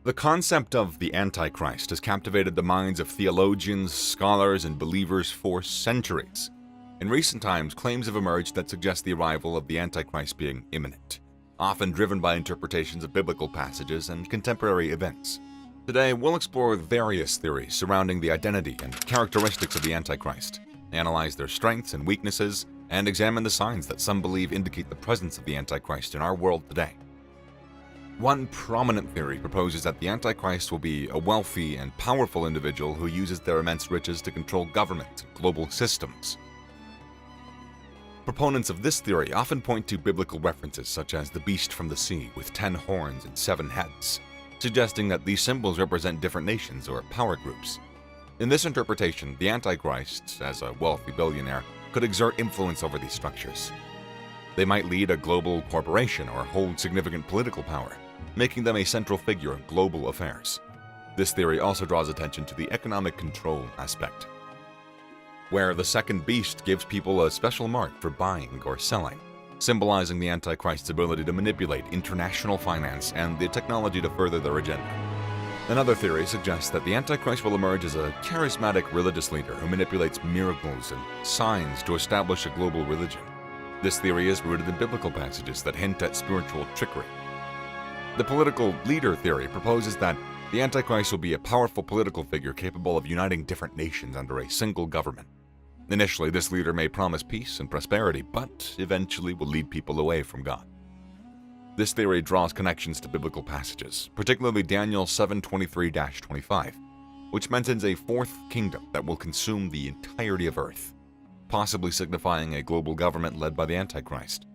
The concept of the Antichrist has captivated the minds of theologians, scholars, and believers for centuries. In recent times, claims have emerged that suggest the arrival of the Antichrist being imminent, often driven by interpretations of biblical passages and contemporary events. Today, we'll explore various theories surrounding the identity and characteristics of the Antichrist, analyze their strengths and weaknesses, and examine the signs that some believe indicate the presence of the Antichrist in our world today. One prominent theory proposes that the Antichrist will be a wealthy and powerful individual who uses their immense riches to control government and global systems. Proponents of this theory often point to biblical references such as the beast from the sea with 10 horns and 7 heads, suggesting that these symbols represent different nations or power groups. In this interpretation, the Antichrist, as a wealthy billionaire, could exert influence over these structures. They might lead a global corporation or hold significant political power, making them a central figure in global affairs. This theory also draws attention to the economic control aspect, where the second beast gives people a special mark for buying or selling, symbolizing the Antichrist's ability to manipulate international finance and the technology to further their agenda. Another theory suggests that the Antichrist will emerge as a charismatic religious leader who manipulates miracles and signs to establish a global religion. This theory is rooted in biblical passages that hint at spiritual trickery. The political leader theory proposes that the Antichrist will be a powerful political figure capable of uniting different nations under a single government. Initially, this leader may promise peace and prosperity, but eventually will lead people away from God. This theory draws connections to biblical passages, particularly Daniel 7:23-25, which mentions a fourth kingdom that will consume the entirety of earth, possibly signifying a global government led by the Antichrist.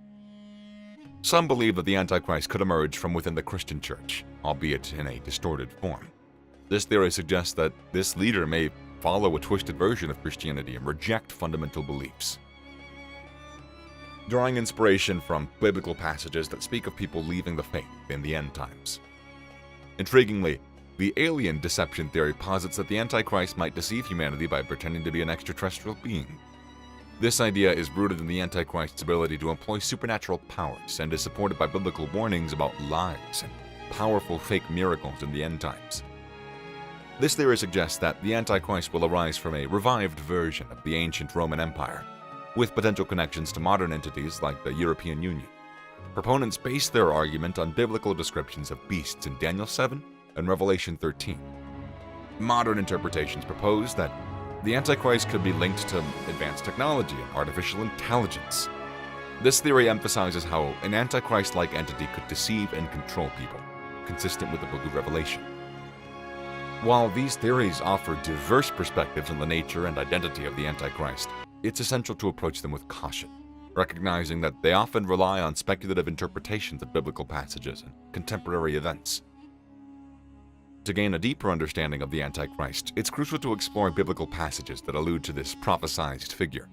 Some believe that the Antichrist could emerge from within the Christian church, albeit in a distorted form. This theory suggests that this leader may follow a twisted version of Christianity and reject fundamental beliefs, drawing inspiration from biblical passages that speak of people leaving the faith in the end times. Intriguingly, the alien deception theory posits that the Antichrist might deceive humanity by pretending to be an extraterrestrial being. This idea is rooted in the Antichrist's ability to employ supernatural powers and is supported by biblical warnings about lies and powerful fake miracles in the end times. This theory suggests that the Antichrist will arise from a revived version of the ancient Roman Empire, with potential connections to modern entities like the European Union. Proponents base their argument on biblical descriptions of beasts in Daniel 7 and Revelation 13. Modern interpretations propose that the Antichrist could be linked to advanced technology and artificial intelligence. This theory emphasizes how an Antichrist-like entity could deceive and control people, consistent with the book of Revelation. While these theories offer diverse perspectives on the nature and identity of the Antichrist, it's essential to approach them with caution, recognizing that they often rely on speculative interpretations of biblical passages and contemporary events. To gain a deeper understanding of the Antichrist, it's crucial to explore biblical passages that allude to this prophesied figure.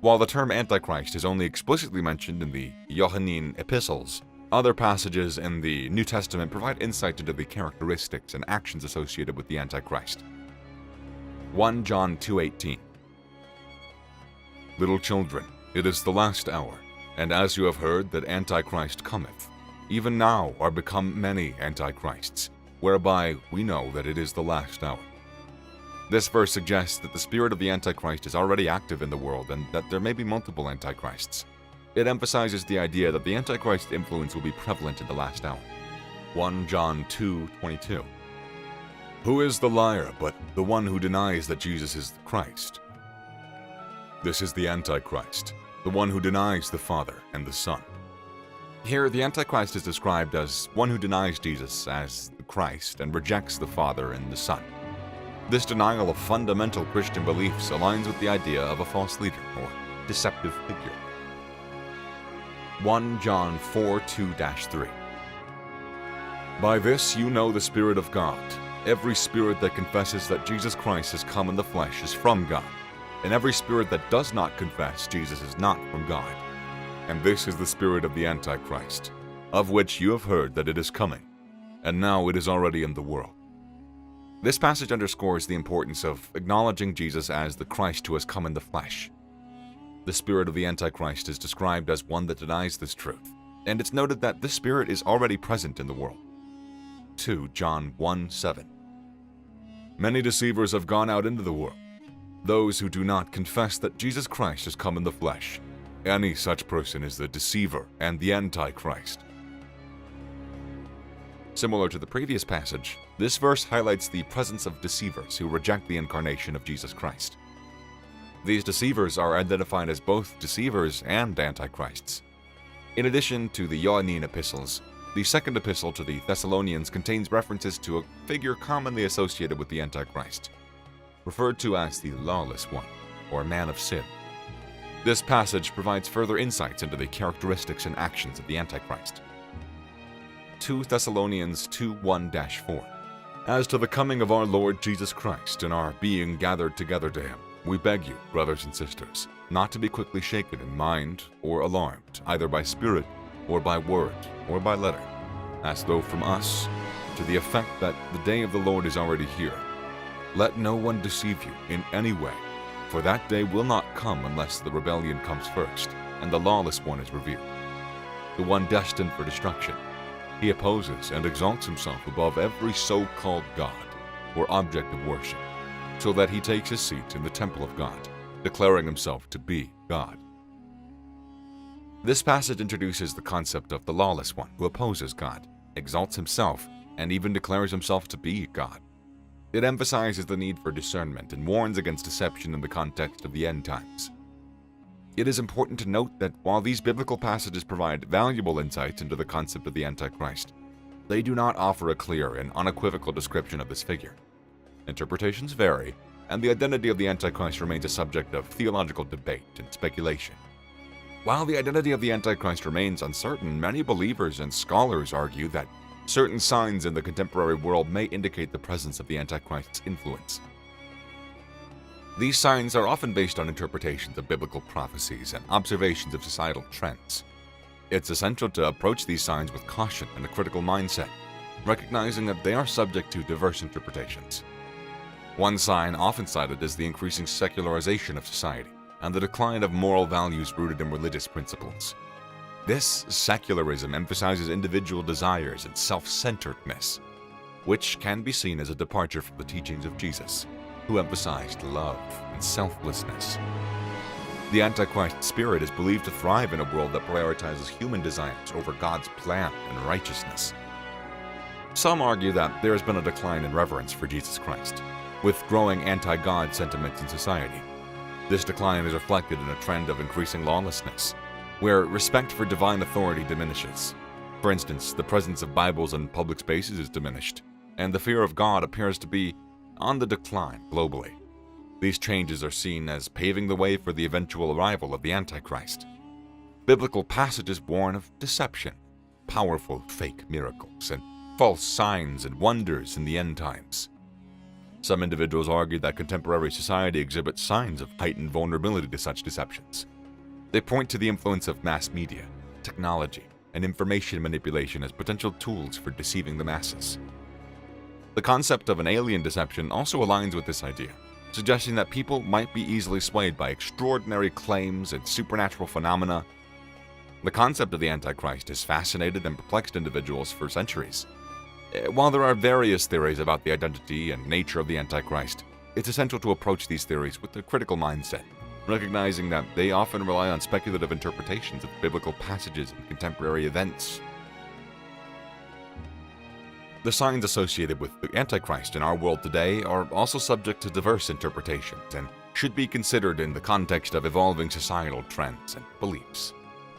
While the term Antichrist is only explicitly mentioned in the Johannine epistles, other passages in the New Testament provide insight into the characteristics and actions associated with the Antichrist. 1 John 2:18. Little children, it is the last hour, and as you have heard that Antichrist cometh, even now are become many Antichrists, whereby we know that it is the last hour. This verse suggests that the spirit of the Antichrist is already active in the world and that there may be multiple Antichrists. It emphasizes the idea that the Antichrist influence will be prevalent in the last hour. 1 John 2:22. Who is the liar but the one who denies that Jesus is the Christ? This is the Antichrist, the one who denies the Father and the Son. Here, the Antichrist is described as one who denies Jesus as the Christ and rejects the Father and the Son. This denial of fundamental Christian beliefs aligns with the idea of a false leader or deceptive figure. 1 John 4:2-3. By this you know the Spirit of God. Every spirit that confesses that Jesus Christ has come in the flesh is from God, and every spirit that does not confess Jesus is not from God. And this is the spirit of the Antichrist, of which you have heard that it is coming, and now it is already in the world. This passage underscores the importance of acknowledging Jesus as the Christ who has come in the flesh. The spirit of the Antichrist is described as one that denies this truth, and it's noted that this spirit is already present in the world. 2 John 1:7. Many deceivers have gone out into the world, those who do not confess that Jesus Christ has come in the flesh. Any such person is the deceiver and the Antichrist. Similar to the previous passage, this verse highlights the presence of deceivers who reject the incarnation of Jesus Christ. These deceivers are identified as both deceivers and antichrists. In addition to the Johannine epistles, the second epistle to the Thessalonians contains references to a figure commonly associated with the Antichrist, referred to as the lawless one, or man of sin. This passage provides further insights into the characteristics and actions of the Antichrist. 2 Thessalonians 2:1-4. As to the coming of our Lord Jesus Christ and our being gathered together to him, we beg you, brothers and sisters, not to be quickly shaken in mind or alarmed, either by spirit or by word or by letter, as though from us, to the effect that the day of the Lord is already here. Let no one deceive you in any way, for that day will not come unless the rebellion comes first, and the lawless one is revealed, the one destined for destruction. He opposes and exalts himself above every so-called God or object of worship, so that he takes his seat in the temple of God, declaring himself to be God. This passage introduces the concept of the lawless one who opposes God, exalts himself, and even declares himself to be God. It emphasizes the need for discernment and warns against deception in the context of the end times. It is important to note that while these biblical passages provide valuable insights into the concept of the Antichrist, they do not offer a clear and unequivocal description of this figure. Interpretations vary, and the identity of the Antichrist remains a subject of theological debate and speculation. While the identity of the Antichrist remains uncertain, many believers and scholars argue that certain signs in the contemporary world may indicate the presence of the Antichrist's influence. These signs are often based on interpretations of biblical prophecies and observations of societal trends. It's essential to approach these signs with caution and a critical mindset, recognizing that they are subject to diverse interpretations. One sign often cited is the increasing secularization of society and the decline of moral values rooted in religious principles. This secularism emphasizes individual desires and self-centeredness, which can be seen as a departure from the teachings of Jesus, who emphasized love and selflessness. The Antichrist spirit is believed to thrive in a world that prioritizes human desires over God's plan and righteousness. Some argue that there has been a decline in reverence for Jesus Christ, with growing anti-God sentiments in society. This decline is reflected in a trend of increasing lawlessness, where respect for divine authority diminishes. For instance, the presence of Bibles in public spaces is diminished, and the fear of God appears to be on the decline globally. These changes are seen as paving the way for the eventual arrival of the Antichrist. Biblical passages warn of deception, powerful fake miracles, and false signs and wonders in the end times. Some individuals argue that contemporary society exhibits signs of heightened vulnerability to such deceptions. They point to the influence of mass media, technology, and information manipulation as potential tools for deceiving the masses. The concept of an alien deception also aligns with this idea, suggesting that people might be easily swayed by extraordinary claims and supernatural phenomena. The concept of the Antichrist has fascinated and perplexed individuals for centuries. While there are various theories about the identity and nature of the Antichrist, it's essential to approach these theories with a critical mindset, recognizing that they often rely on speculative interpretations of biblical passages and contemporary events. The signs associated with the Antichrist in our world today are also subject to diverse interpretations and should be considered in the context of evolving societal trends and beliefs.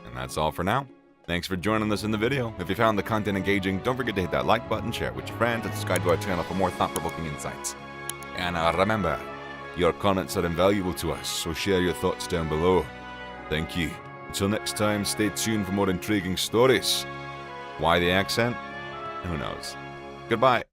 And that's all for now. Thanks for joining us in the video. If you found the content engaging, don't forget to hit that like button, share it with your friends, and subscribe to our channel for more thought-provoking insights. And remember, your comments are invaluable to us, so share your thoughts down below. Thank you. Until next time, stay tuned for more intriguing stories. Why the accent? Who knows? Goodbye.